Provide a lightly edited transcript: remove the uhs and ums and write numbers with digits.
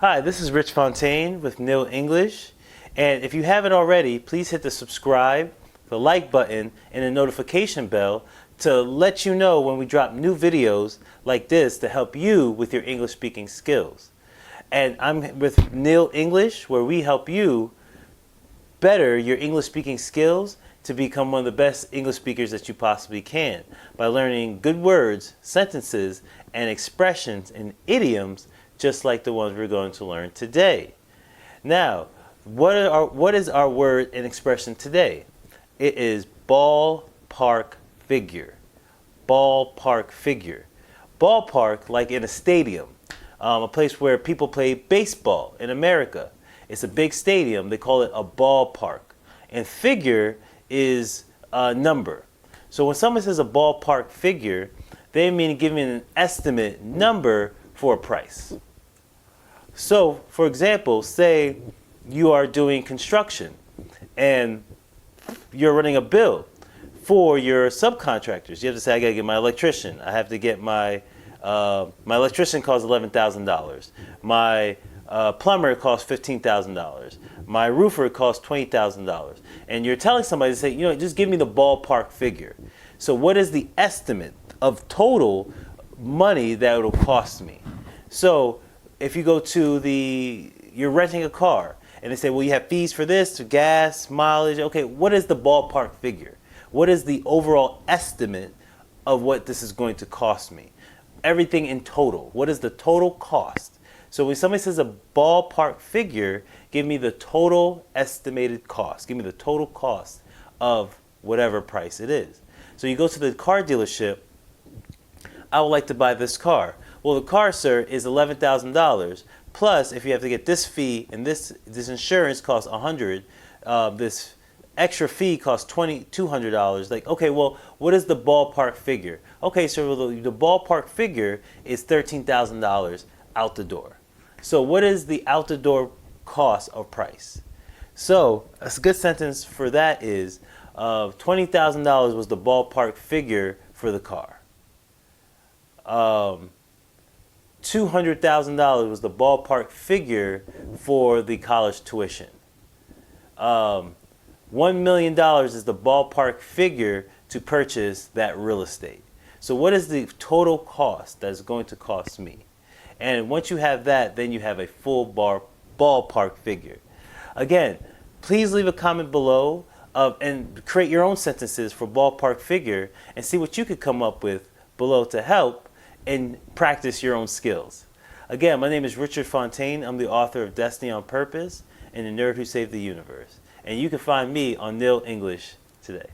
Hi, this is Rich Fontaine with Nil English, and if you haven't already, please hit the subscribe, the like button, and the notification bell to let you know when we drop new videos like this to help you with your English speaking skills. And I'm with Nil English, where we help you better your English speaking skills to become one of the best English speakers that you possibly can by learning good words, sentences, and expressions and idioms just like the ones we're going to learn today. Now, what is our word and expression today? It is ballpark figure. Ballpark figure. Ballpark, like in a stadium, a place where people play baseball in America. It's a big stadium. They call it a ballpark. And figure is a number. So when someone says a ballpark figure, they mean giving an estimate number for a price. So, for example, say you are doing construction and you're running a bill for your subcontractors. You have to say, I gotta get my electrician. I have to get my electrician costs $11,000. My plumber costs $15,000. My roofer costs $20,000. And you're telling somebody to say, just give me the ballpark figure. So what is the estimate of total money that it'll cost me? So if you go to you're renting a car and they say, well, you have fees for this, gas, mileage. Okay, what is the ballpark figure? What is the overall estimate of what this is going to cost me? Everything in total. What is the total cost? So when somebody says a ballpark figure, give me the total estimated cost. Give me the total cost of whatever price it is. So you go to the car dealership. I would like to buy this car. Well, the car, sir, is $11,000. Plus, if you have to get this fee and this insurance costs $100, this extra fee costs $200. Like, okay, well, what is the ballpark figure? Okay, so the ballpark figure is $13,000 out the door. So what is the out the door cost or price? So a good sentence for that is $20,000 was the ballpark figure for the car. $200,000 was the ballpark figure for the college tuition. $1 million is the ballpark figure to purchase that real estate. So what is the total cost that is going to cost me? And once you have that, then you have a full ballpark figure. Again, please leave a comment below and create your own sentences for ballpark figure and see what you could come up with below to help and practice your own skills. Again, my name is Richard Fontaine. I'm the author of Destiny on Purpose and The Nerd Who Saved the Universe. And you can find me on Nil English today.